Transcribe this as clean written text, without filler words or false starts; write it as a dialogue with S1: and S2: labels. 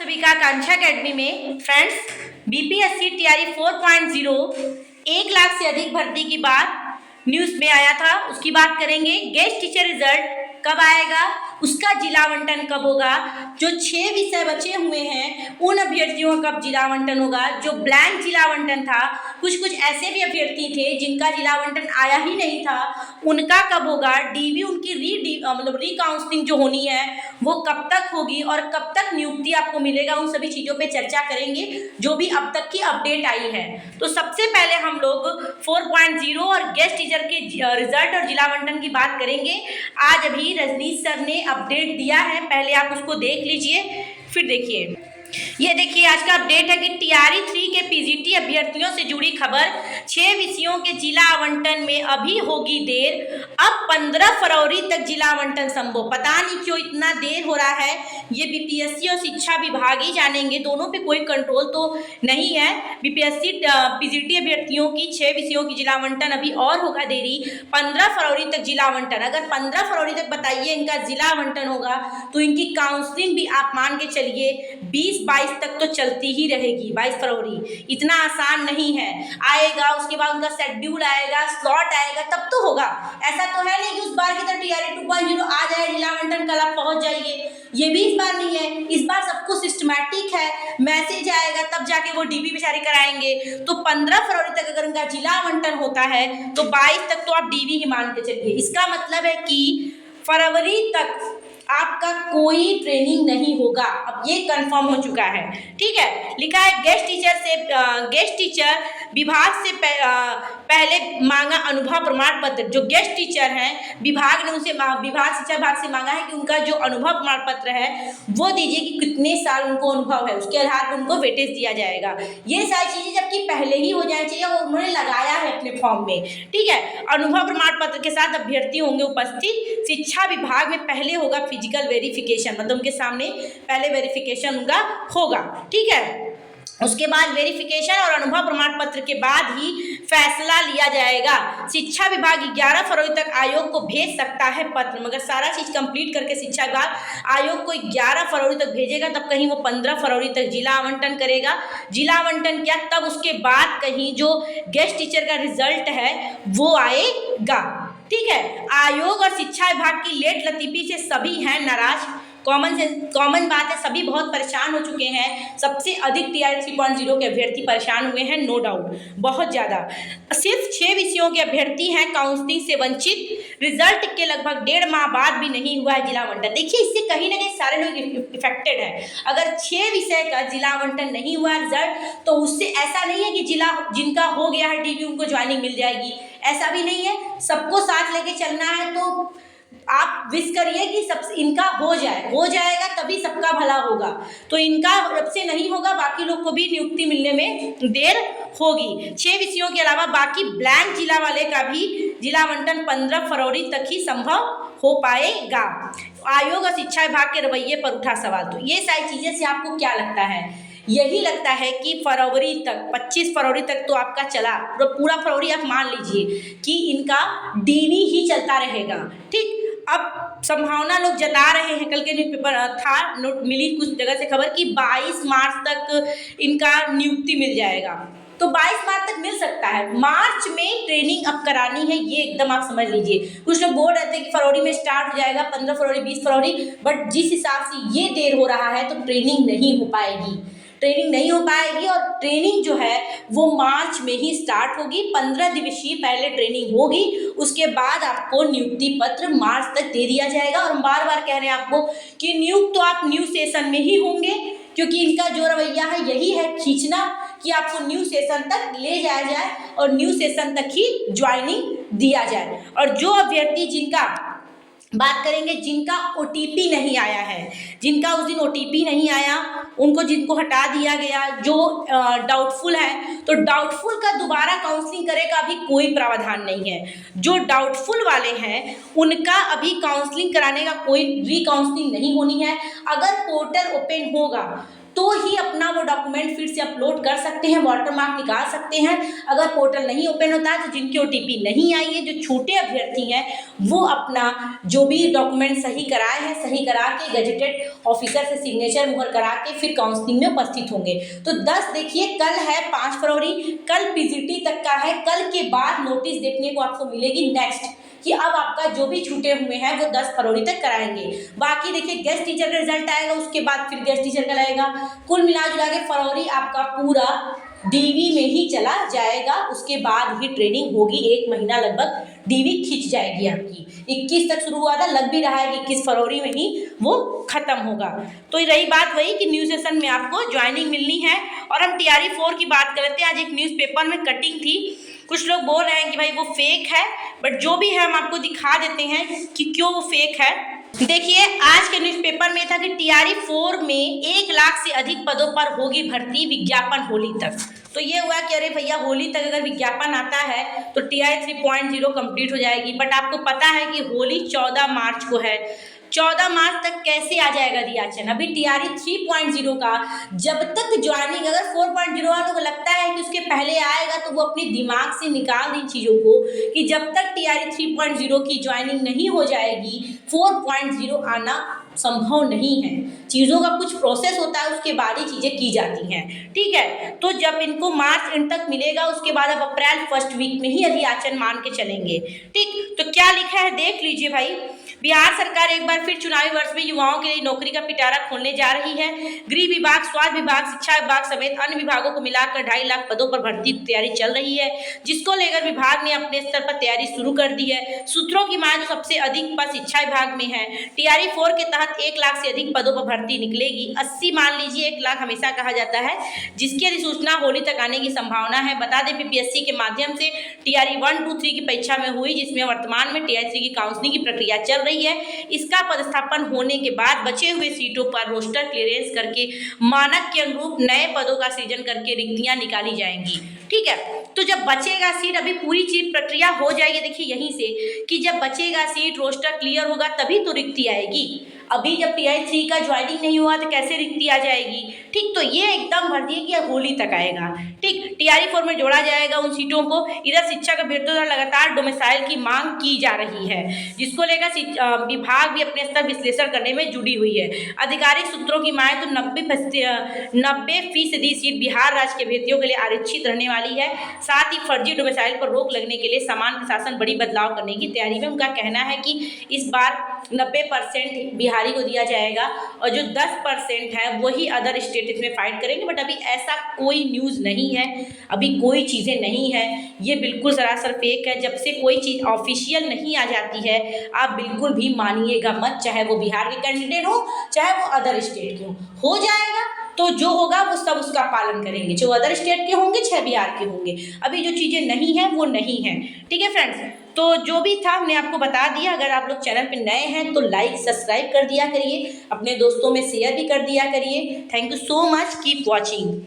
S1: सभी का आकांक्षा अकेडमी में। फ्रेंड्स, बीपीएससी टीआरई 4.0 1 लाख से अधिक भर्ती की बात न्यूज़ में आया था, उसकी बात करेंगे। गेस्ट टीचर रिजल्ट कब आएगा, उसका जिला आवंटन कब होगा, जो 6 विषय बचे हुए हैं उन अभ्यर्थियों का कब जिला आवंटन होगा, जो ब्लैंक जिला आवंटन था, कुछ ऐसे भी अभ्यर्थी थे जिनका जिला आवंटन आया ही नहीं था, उनका कब होगा, डीवी उनकी रीकाउंसलिंग जो होनी है वो कब तक होगी और कब तक नियुक्ति आपको मिलेगा, उन सभी चीज़ों पे चर्चा करेंगे जो भी अब तक की अपडेट आई है। तो सबसे पहले हम लोग 4.0 और गेस्ट टीचर के रिजल्ट और जिला आवंटन की बात करेंगे। आज अभी रजनीश सर ने अपडेट दिया है, पहले आप उसको देख लीजिए फिर देखिए। ये देखिए आज का अपडेट है कि टीआरई 3 के पीजीटी अभ्यर्थियों से जुड़ी खबर, 6 विषयों के जिला आवंटन में अभी होगी देर, अब 15 फरवरी तक जिला आवंटन संभव। पता नहीं क्यों इतना देर हो रहा है, ये बीपीएससी और शिक्षा विभाग ही जानेंगे, दोनों पे कोई कंट्रोल तो नहीं है। बीपीएससी पीजीटी अभ्यर्थियों की 6 विषयों की जिला आवंटन अभी और होगा देरी, 15 फरवरी तक जिला आवंटन। अगर 15 फरवरी तक बताइए इनका जिला आवंटन होगा तो इनकी काउंसलिंग भी आप मान के चलिए 20-22 तक तो चलती ही रहेगी। 22 फरवरी इतना आसान नहीं है, आएगा उसके बाद उनका शेड्यूल आएगा, स्लॉट आएगा, तब तो होगा। ऐसा तो है नहीं कि उस बार की तरह टीआरई 2.0 आ जाए, जिला आवंटन कल आप पहुंच जाइए, ये भी इस बार नहीं है। इस बार सब कुछ सिस्टमैटिक है, मैसेज आएगा तब जाके वो डीबी बेचारे कराएंगे। तो 15 फरवरी तक अगर उनका जिला आवंटन होता है तो 22 तक तो आप डीबी ही मान के चलिए। इसका मतलब है कि फरवरी तक आपका कोई ट्रेनिंग नहीं होगा, अब ये कंफर्म हो चुका है। ठीक है, लिखा है गेस्ट टीचर विभाग से पहले मांगा अनुभव प्रमाण पत्र। जो गेस्ट टीचर हैं विभाग ने उनसे शिक्षा विभाग से मांगा है कि उनका जो अनुभव प्रमाण पत्र है वो दीजिए कि कितने साल उनको अनुभव है, उसके आधार पर उनको वेटेज दिया जाएगा। ये सारी चीज़ें जबकि पहले ही हो जानी चाहिए और उन्होंने लगाया है अपने फॉर्म में। ठीक है, अनुभव प्रमाण पत्र के साथ अभ्यर्थी होंगे उपस्थित। शिक्षा विभाग में पहले होगा फिजिकल वेरिफिकेशन, मतलब उनके सामने पहले वेरिफिकेशन उनका होगा। ठीक है, उसके बाद वेरिफिकेशन और अनुभव प्रमाण पत्र के बाद ही फैसला लिया जाएगा। शिक्षा विभाग 11 फरवरी तक आयोग को भेज सकता है पत्र, मगर सारा चीज कंप्लीट करके शिक्षा विभाग आयोग को 11 फरवरी तक भेजेगा, तब कहीं वो 15 फरवरी तक जिला आवंटन करेगा। जिला आवंटन किया तब उसके बाद कहीं जो गेस्ट टीचर का रिजल्ट है वो आएगा। ठीक है, आयोग और शिक्षा विभाग की लेट लतीफी से सभी हैं नाराज। कॉमन बात है, सभी बहुत परेशान हो चुके हैं। सबसे अधिक टीआरई 3.0 के अभ्यर्थी परेशान हुए हैं, नो डाउट, बहुत ज़्यादा। सिर्फ 6 विषयों के अभ्यर्थी हैं काउंसलिंग से वंचित। रिजल्ट के लगभग 1.5 माह बाद भी नहीं हुआ है जिला आवंटन। देखिए, इससे कहीं ना कहीं सारे लोग इफेक्टेड हैं। अगर 6 विषय का जिला आवंटन नहीं हुआ रिजल्ट, तो उससे ऐसा नहीं है कि जिनका हो गया है डीवी उनको ज्वाइनिंग मिल जाएगी, ऐसा भी नहीं है। सबको साथ लेके चलना है, तो आप विश करिए कि सब इनका हो जाएगा तभी सबका भला होगा। तो इनका जब से नहीं होगा बाकी लोग को भी नियुक्ति मिलने में देर होगी। 6 विषयों के अलावा बाकी ब्लैंक जिला वाले का भी जिला आवंटन 15 फरवरी तक ही संभव हो पाएगा। आयोग और शिक्षा विभाग के रवैये पर उठा सवाल। तो ये सारी चीज़ें से आपको क्या लगता है? यही लगता है कि फरवरी तक 25 फरवरी तक तो आपका चला, पूरा फरवरी आप मान लीजिए कि इनका डीवी ही चलता रहेगा। ठीक, अब संभावना लोग जता रहे हैं, कल के न्यूज़पेपर था, मिली कुछ जगह से खबर कि 22 मार्च तक इनका नियुक्ति मिल जाएगा। तो 22 मार्च तक मिल सकता है। मार्च में ट्रेनिंग अब करानी है, ये एकदम आप समझ लीजिए। कुछ लोग बोल रहे थे कि फरवरी में स्टार्ट हो जाएगा, 15 फरवरी 20 फरवरी, बट जिस हिसाब से ये देर हो रहा है तो ट्रेनिंग नहीं हो पाएगी। और ट्रेनिंग जो है वो मार्च में ही स्टार्ट होगी। 15 दिवसीय पहले ट्रेनिंग होगी, उसके बाद आपको नियुक्ति पत्र मार्च तक दे दिया जाएगा। और हम बार बार कह रहे हैं आपको कि नियुक्त तो आप न्यू सेशन में ही होंगे, क्योंकि इनका जो रवैया है यही है, खींचना कि आपको न्यू सेशन तक ले जाया जाए और न्यू सेशन तक ही ज्वाइनिंग दिया जाए। और जो अभ्यर्थी बात करेंगे जिनका ओटीपी नहीं आया है, जिनका उस दिन ओटीपी नहीं आया, जिनको हटा दिया गया, जो डाउटफुल है, तो डाउटफुल का दोबारा काउंसलिंग करे का अभी कोई प्रावधान नहीं है। जो डाउटफुल वाले हैं उनका अभी काउंसलिंग कराने का कोई रीकाउंसलिंग नहीं होनी है। अगर पोर्टल ओपन होगा तो ही अपना वो डॉक्यूमेंट फिर से अपलोड कर सकते हैं, वाटरमार्क निकाल सकते हैं। अगर पोर्टल नहीं ओपन होता है तो जिनकी OTP नहीं आई है, जो छोटे अभ्यर्थी हैं, वो अपना जो भी डॉक्यूमेंट सही कराए हैं, सही करा के गजेटेड ऑफिसर से सिग्नेचर मुहर करा के फिर काउंसलिंग में उपस्थित होंगे। तो 10 देखिए, कल है 5 फरवरी, कल PGT तक का है। कल के बाद नोटिस देखने को आपको मिलेगी नेक्स्ट, कि अब आपका जो भी छूटे हुए हैं वो 10 फरवरी तक कराएंगे। बाकी देखिए गेस्ट टीचर का रिजल्ट आएगा, उसके बाद फिर गेस्ट टीचर का लगेगा। कुल मिला जुला के फरवरी आपका पूरा DV में ही चला जाएगा। उसके बाद ही ट्रेनिंग होगी, 1 महीना लगभग DV खिंच जाएगी आपकी। 21 तक शुरू हुआ था, लग भी रहा है कि 21 फरवरी में ही वो खत्म होगा। तो रही बात वही कि न्यू सेशन में आपको ज्वाइनिंग मिलनी है। और हम TRE 4 की बात कर लेते हैं। आज एक न्यूज़पेपर में कटिंग थी, कुछ लोग बोल रहे हैं कि भाई वो फेक है, बट जो भी है हम आपको दिखा देते हैं कि क्यों वो फेक है। देखिए आज के न्यूज़पेपर में था कि TRE 4 में 1 लाख से अधिक पदों पर होगी भर्ती, विज्ञापन होली तक। तो ये हुआ कि अरे भैया होली तक अगर विज्ञापन आता है तो TRE 3.0 कंप्लीट हो जाएगी। बट आपको पता है कि होली 14 मार्च को है। 14 मार्च तक कैसे आ जाएगा रियाचन? अभी TRE 3.0 का जब तक ज्वाइनिंग, अगर 4.0 वालों को लगता है कि उसके पहले आएगा तो वो अपने दिमाग से निकाल दी चीज़ों को कि जब तक TRE 3.0 की ज्वाइनिंग नहीं हो जाएगी 4.0 आना संभव नहीं है। चीज़ों का कुछ प्रोसेस होता है, उसके बाद ही चीज़ें की जाती हैं, ठीक है। तो जब इनको मार्च एंड तक मिलेगा उसके बाद अब अप्रैल फर्स्ट वीक में ही अधियाचन मान के चलेंगे, ठीक। तो क्या लिखा है देख लीजिए भाई। बिहार सरकार एक बार फिर चुनावी वर्ष में युवाओं के लिए नौकरी का पिटारा खोलने जा रही है। गृह विभाग, स्वास्थ्य विभाग, शिक्षा विभाग समेत अन्य विभागों को मिलाकर 2.5 लाख पदों पर भर्ती की तैयारी चल रही है, जिसको लेकर विभाग ने अपने स्तर पर तैयारी शुरू कर दी है। सूत्रों की माने तो सबसे अधिक पद शिक्षा विभाग में है। TRE 4 के तहत 1 लाख से अधिक पदों पर भर्ती निकलेगी। 80 मान लीजिए, 1 लाख हमेशा कहा जाता है, जिसकी अधिसूचना होली तक आने की संभावना है। बता दें PPSC के माध्यम से TRE 1, 2, 3 की परीक्षा में हुई, जिसमें वर्तमान में TRE 3 की काउंसलिंग की प्रक्रिया चल रही है। इसका पदस्थापन होने के बाद बचे हुए सीटों पर रोस्टर क्लियरेंस करके मानक के अनुरूप नए पदों का सृजन करके रिक्तियां निकाली जाएंगी, ठीक है। तो जब बचेगा सीट, अभी पूरी चीज प्रक्रिया हो जाएगी, देखिए यहीं से कि जब बचेगा सीट, रोस्टर क्लियर होगा तभी तो रिक्ति आएगी। अभी जब TRE 3 का ज्वाइनिंग नहीं हुआ तो कैसे रिक्ति आ जाएगी, ठीक। तो ये एकदम भर दिए कि होली तक आएगा, ठीक। TRE 4 में जोड़ा जाएगा उन सीटों को। इधर शिक्षा का अभ्यर्थियों द्वारा लगातार डोमिसाइल की मांग की जा रही है, जिसको लेकर विभाग भी अपने स्तर विश्लेषण करने में जुड़ी हुई है। आधिकारिक सूत्रों की माने तो 90% सीट बिहार राज्य के अभ्यर्थियों के लिए आरक्षित रहने वाली है। साथ ही फर्जी डोमिसाइल पर रोक लगने के लिए समान प्रशासन बड़ी बदलाव करने की तैयारी में। उनका कहना है कि इस बार 90% बिहारी को दिया जाएगा और जो 10% है वही अदर स्टेट इसमें फाइट करेंगे। बट अभी ऐसा कोई न्यूज़ नहीं है, अभी कोई चीज़ें नहीं है, ये बिल्कुल सरासर फेक है। जब से कोई चीज़ ऑफिशियल नहीं आ जाती है आप बिल्कुल भी मानिएगा मत, चाहे वो बिहार के कैंडिडेट हो चाहे वो अदर स्टेट के हो जाएगा तो जो होगा वो सब उसका पालन करेंगे, जो अदर स्टेट के होंगे चाहे बिहार के होंगे। अभी जो चीज़ें नहीं हैं वो नहीं हैं, ठीक है फ्रेंड्स। तो जो भी था हमने आपको बता दिया। अगर आप लोग चैनल पे नए हैं तो लाइक सब्सक्राइब कर दिया करिए, अपने दोस्तों में शेयर भी कर दिया करिए। Thank you so much, keep watching.